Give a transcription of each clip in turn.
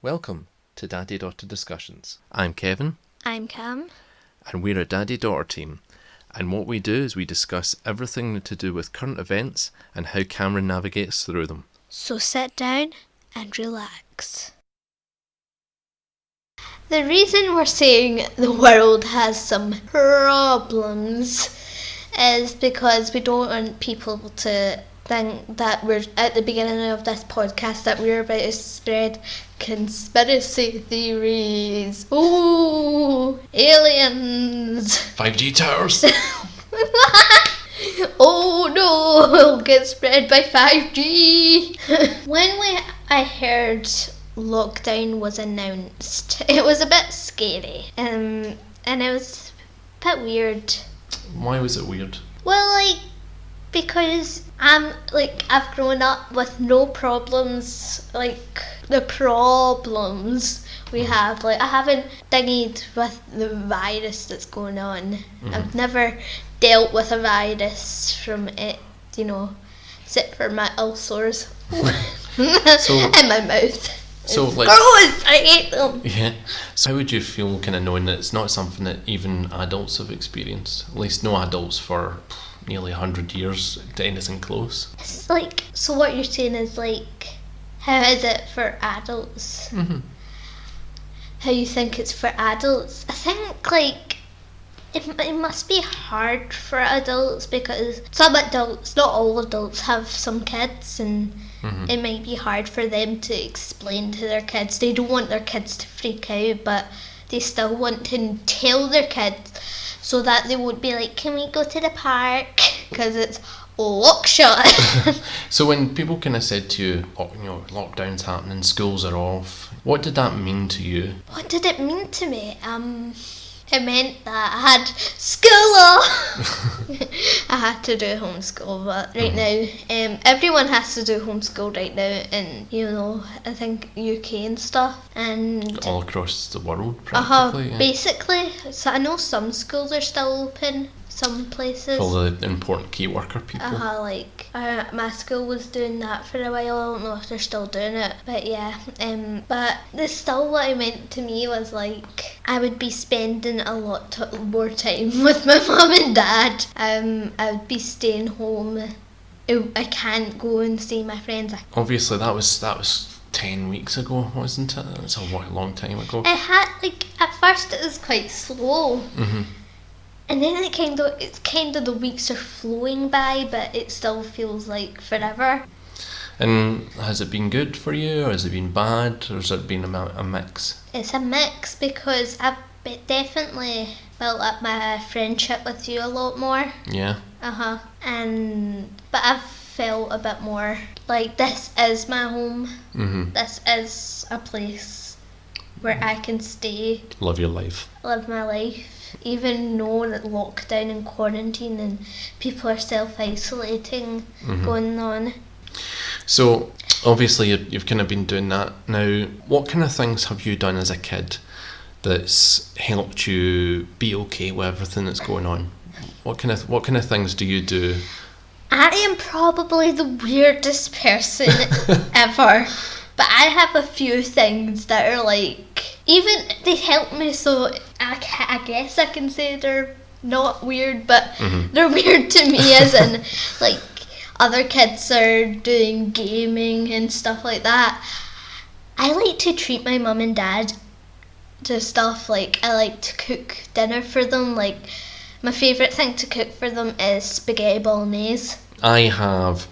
Welcome to Daddy-Daughter Discussions. I'm Kevin. I'm Cam. And we're a daddy-daughter team. And what we do is we discuss everything to do with current events and how Cameron navigates through them. So sit down and relax. The reason we're saying the world has some problems is because we don't want people to think that we're at the beginning of this podcast that we're about to spread conspiracy theories. Ooh, aliens. 5G towers. Oh no, we'll get spread by 5G. When I heard lockdown was announced, it was a bit scary, and it was a bit weird. Why was it weird? Well, because I've grown up with no problems like the problems we have. I haven't dinged with the virus that's going on. Mm-hmm. I've never dealt with a virus from it, except for my ulcers in my mouth. So, gross! I hate them. Yeah. So how would you feel kind of knowing that it's not something that even adults have experienced? At least no adults for nearly 100 years to anything close. It's so what you're saying is how is it for adults? Mm-hmm. How you think it's for adults? I think it must be hard for adults because some adults, not all adults, have some kids, and it might be hard for them to explain to their kids. They don't want their kids to freak out, but they still want to tell their kids so that they won't be like, can we go to the park? Because it's lock shut. So when people kind of said to you, lockdown's happening, schools are off, what did that mean to you? What did it mean to me? It meant that I had school off. I had to do homeschool, but right now, everyone has to do homeschool right now, and I think UK and stuff, and all across the world practically. Yeah. Basically. So I know some schools are still open, some places. For the important key worker people. My school was doing that for a while. I don't know if they're still doing it, but yeah. But still, what it meant to me was I would be spending a lot more time with my mum and dad. I would be staying home. I can't go and see my friends. Obviously, that was 10 weeks ago, wasn't it? That's a long time ago. It had at first it was quite slow. Mm-hmm. And then it's kind of the weeks are flowing by, but it still feels like forever. And has it been good for you, or has it been bad, or has it been a mix? It's a mix because I've definitely built up my friendship with you a lot more. Yeah. But I've felt a bit more like this is my home. Mm-hmm. This is a place where I can stay. Live your life. Live my life. Even though that lockdown and quarantine and people are self-isolating going on. So obviously you've kind of been doing that now. What kind of things have you done as a kid that's helped you be okay with everything that's going on? What kind of things do you do? I am probably the weirdest person ever. But I have a few things that are even they help me, so I guess I can say they're not weird, but they're weird to me as in other kids are doing gaming and stuff like that. I like to treat my mum and dad to stuff. I like to cook dinner for them. My favourite thing to cook for them is spaghetti bolognese. I have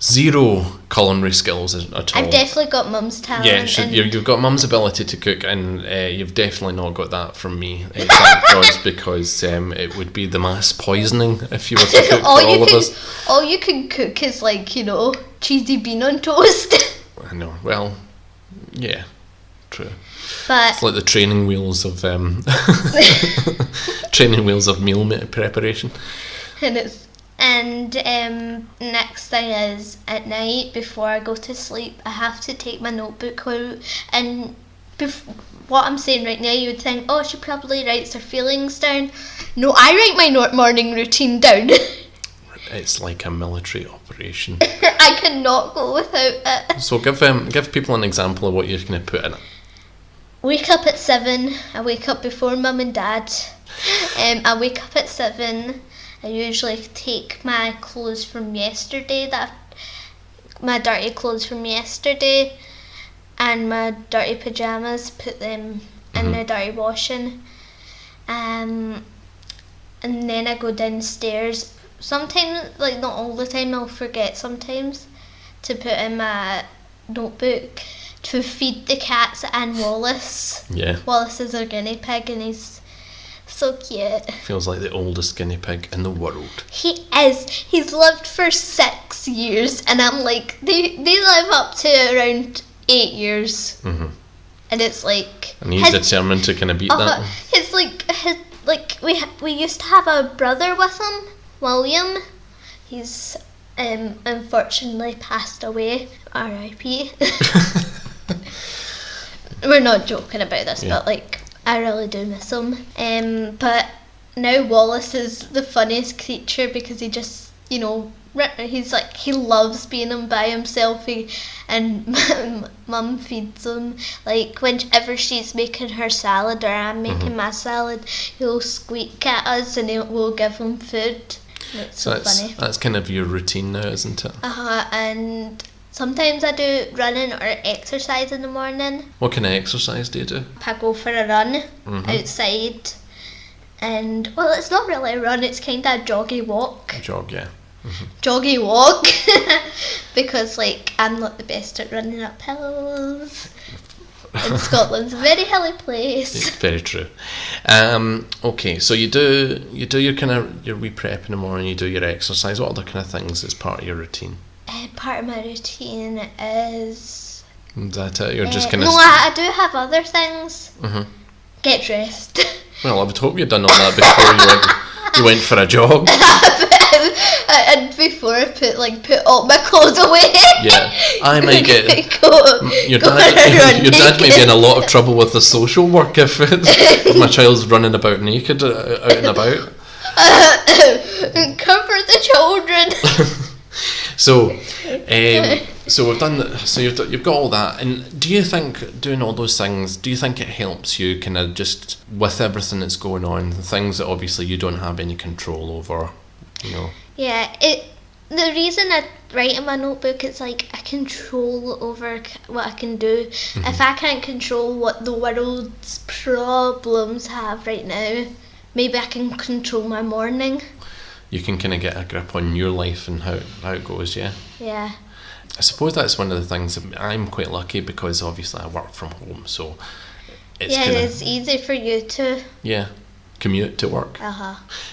zero culinary skills at all. I've definitely got mum's talent. Yeah, you've got mum's ability to cook, and you've definitely not got that from me. because it would be the mass poisoning if you were to cook for all of us. All you can cook is cheesy bean on toast. I know. Well, yeah, true. But it's like the training wheels of meal preparation. And next thing is, at night before I go to sleep, I have to take my notebook out. And what I'm saying right now, you would think, oh, she probably writes her feelings down. No, I write my morning routine down. it's like a military operation. I cannot go without it. So give people an example of what you're going to put in it. Wake up at 7. I wake up before Mum and Dad. I wake up at 7. I usually take my clothes from yesterday, my dirty clothes from yesterday, and my dirty pyjamas, put them in the dirty washing. And then I go downstairs. Sometimes, like not all the time, I'll forget sometimes to put in my notebook to feed the cats and Wallace. Yeah. Wallace is our guinea pig and he's so cute. Feels like the oldest guinea pig in the world. He is. He's lived for 6 years and I'm like, they live up to around 8 years. Mm-hmm. And it's like... And he's determined to kind of beat that. It's like we used to have a brother with him, William. He's unfortunately passed away. R.I.P. We're not joking about this, but like I really do miss him. But now Wallace is the funniest creature because he just, he's like, he loves being by himself. And Mum feeds him. Like whenever she's making her salad or I'm making my salad, he'll squeak at us and we'll give him food. It's so funny. That's kind of your routine now, isn't it? And sometimes I do running or exercise in the morning. What kind of exercise do you do? I go for a run outside. And, well, it's not really a run, it's kind of a joggy walk. Jog, yeah. Mm-hmm. Joggy walk. Because, like, I'm not the best at running up hills. And Scotland's a very hilly place. Yeah, very true. Okay, so you do your kind of your wee prep in the morning, you do your exercise. What other kind of things is part of your routine? Part of my routine is that it? You're just kind of... No, I do have other things. Get dressed. Well, I would hope you'd done all that before you went for a jog. And before I put all my clothes away. Yeah, I might get your dad may be in a lot of trouble with the social work if my child's running about naked out and about. Cover the children. So we've done that. So you've got all that, and do you think doing all those things? Do you think it helps you kind of just with everything that's going on, the things that obviously you don't have any control over, Yeah, the reason I write in my notebook is like I control over what I can do. If I can't control what the world's problems have right now, maybe I can control my morning. You can kind of get a grip on your life and how it goes, yeah? Yeah. I suppose that's one of the things that I'm quite lucky because obviously I work from home, so it's easy for you to... Yeah, commute to work.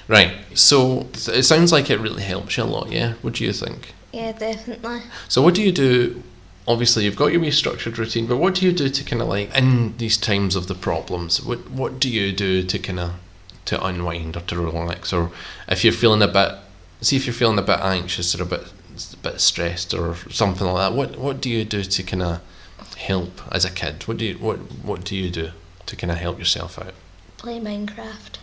Right, so it sounds like it really helps you a lot, yeah? What do you think? Yeah, definitely. So what do you do? Obviously you've got your wee structured routine, but what do you do to kind of like, in these times of the problems, what do you do to kind of to unwind or to relax, or if you're feeling a bit anxious or a bit stressed or something like that, what do you do to kind of help as a kid? What do you do to kind of help yourself out? Play Minecraft.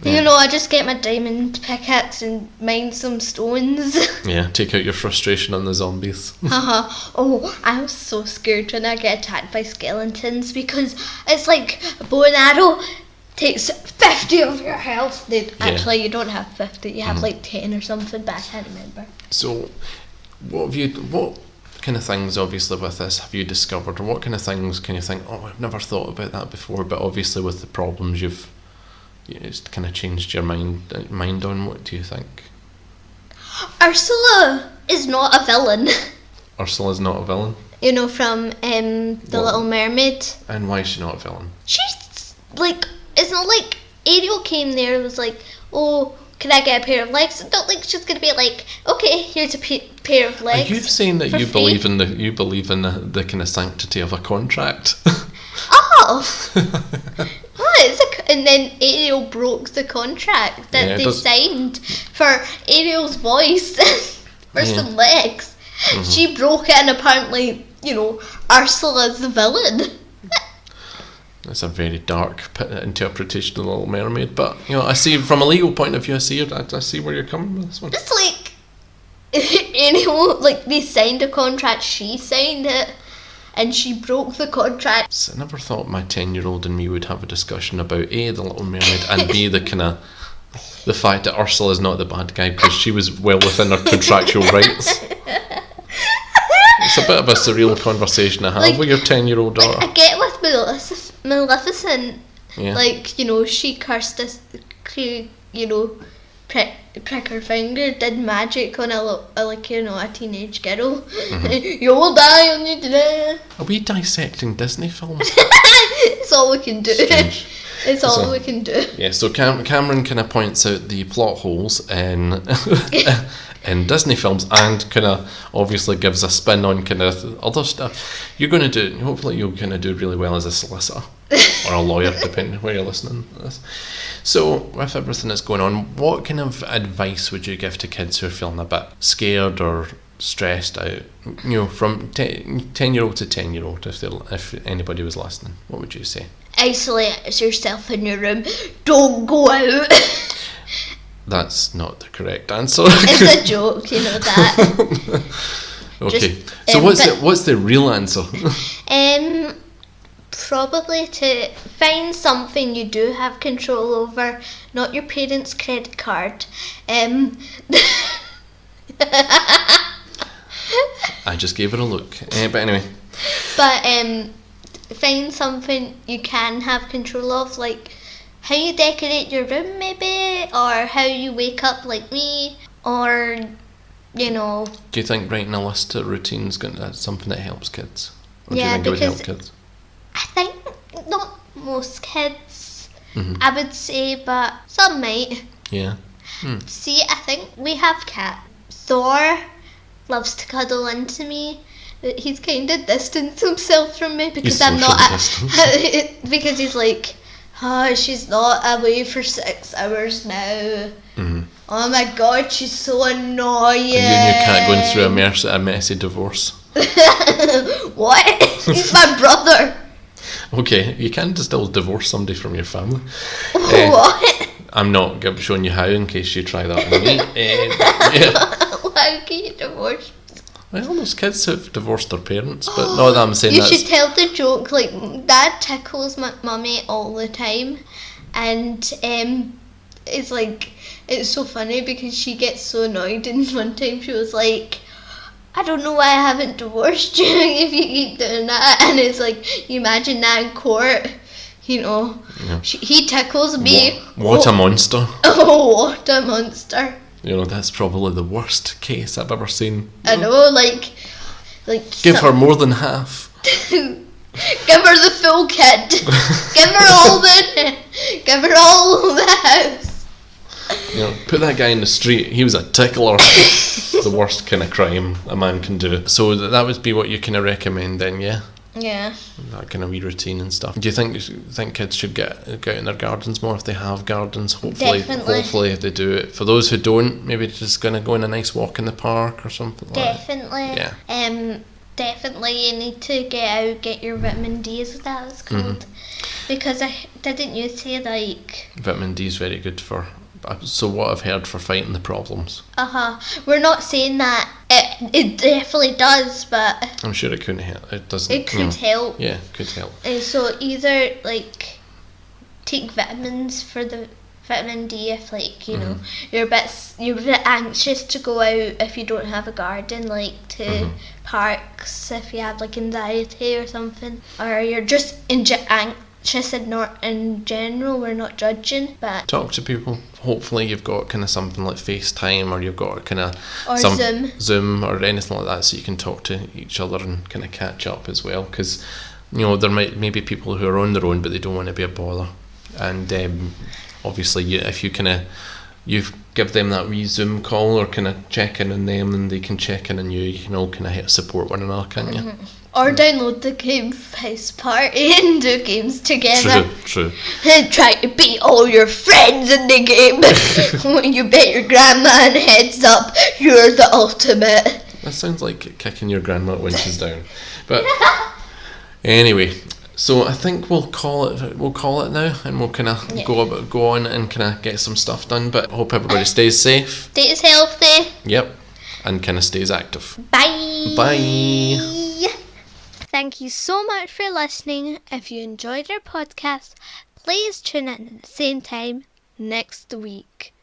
Yeah. I just get my diamond pickaxe and mine some stones. Yeah, take out your frustration on the zombies. Oh, I was so scared when I get attacked by skeletons because it's like a bow and arrow takes 50 of your health. Actually, you don't have 50. You have like 10 or something, but I can't remember. So, what kind of things, obviously, with this have you discovered, or what kind of things can you think, oh, I've never thought about that before, but obviously with the problems it's kind of changed your mind on? What do you think? Ursula is not a villain. Ursula's not a villain? From The Little Mermaid. And why is she not a villain? She's like, it's not like Ariel came there and was like, oh, can I get a pair of legs? It's not like she's going to be like, okay, here's a pair of legs. Are you saying that you believe in the kind of sanctity of a contract? Oh! And then Ariel broke the contract that they signed for Ariel's voice for some legs. She broke it and apparently, Ursula's the villain. It's a very dark interpretation of The Little Mermaid, but I see from a legal point of view. I see where you're coming with this one. It's like, like they signed a contract, she signed it, and she broke the contract. So I never thought my 10-year-old and me would have a discussion about A, The Little Mermaid, and B, the fact that Ursula is not the bad guy because she was well within her contractual rights. It's a bit of a surreal conversation to have with your 10-year-old daughter. I get with Maleficent, yeah. She cursed us, prick her finger, did magic on a teenage girl. Mm-hmm. You will die on you today. Are we dissecting Disney films? It's all we can do. Strange. It's all we can do. Yeah, so Cameron kind of points out the plot holes in in Disney films and kind of obviously gives a spin on kind of other stuff. Hopefully you'll kind of do really well as a solicitor or a lawyer, depending on where you're listening to this. So, with everything that's going on, what kind of advice would you give to kids who are feeling a bit scared or stressed out? From 10-year-old to 10-year-old, if anybody was listening, what would you say? Isolate yourself in your room. Don't go out. That's not the correct answer. It's a joke, you know that. Okay. So what's the real answer? Probably to find something you do have control over, not your parents' credit card. I just gave it a look. But anyway. But find something you can have control of, like how you decorate your room maybe, or how you wake up like me, or Do you think writing a list of routines that's something that helps kids? Or do you think it would help kids? I think not most kids, Mm-hmm. I would say, but some might. Yeah. See, I think we have cat. Thor loves to cuddle into me. He's kind of distanced himself from me because I'm not. Because he's like, she's not away for 6 hours now. Mm-hmm. Oh my god, she's so annoying. And you and your cat going through a messy divorce. What? He's my brother. Okay, you can still divorce somebody from your family. What? I'm not showing you how in case you try that on me. Yeah. How can you divorce? Well, most kids have divorced their parents, but not that I'm saying you should tell the joke, like, Dad tickles my mummy all the time, and it's like, it's so funny because she gets so annoyed, and one time she was like, I don't know why I haven't divorced you if you keep doing that, and it's like, you imagine that in court, Yeah. He tickles me. What a monster. Oh, what a monster. That's probably the worst case I've ever seen. I know, like give her more than half. Give her the full kit. Give her all the house. Put that guy in the street. He was a tickler. The worst kind of crime a man can do. So that would be what you kind of recommend then, yeah? Yeah. That kind of wee routine and stuff. Do you think kids should get out in their gardens more if they have gardens? Hopefully if they do it. For those who don't, maybe just gonna go on a nice walk in the park or something. Definitely. Yeah. Definitely you need to get your vitamin D, as that was called. Mm-hmm. Because didn't you say like vitamin D is very good for. So what I've heard for fighting the problems. We're not saying that it definitely does, but I'm sure it couldn't help. It doesn't. It could help. Yeah, it could help. So either take vitamins for the vitamin D if mm-hmm. you're a bit anxious to go out if you don't have a garden, to mm-hmm. parks if you have anxiety or something, or you're just anxious in general. We're not judging, but talk to people. Hopefully you've got kind of something like FaceTime, or you've got kind of Zoom or anything like that, so you can talk to each other and kind of catch up as well, because there may be people who are on their own but they don't want to be a bother, and obviously if you give them that wee Zoom call or kind of check in on them and they can check in on you, you can all kind of support one another, can't you? Mm-hmm. Or download the game House Party and do games together. True. And try to beat all your friends in the game. When you bet your grandma and heads up, you're the ultimate. That sounds like kicking your grandma when she's down. But anyway, So I think we'll call it now, and we'll kind of go on and kind of get some stuff done. But I hope everybody stays safe. Stays healthy. Yep, and kind of stays active. Bye. Bye. Thank you so much for listening. If you enjoyed our podcast, please tune in at the same time next week.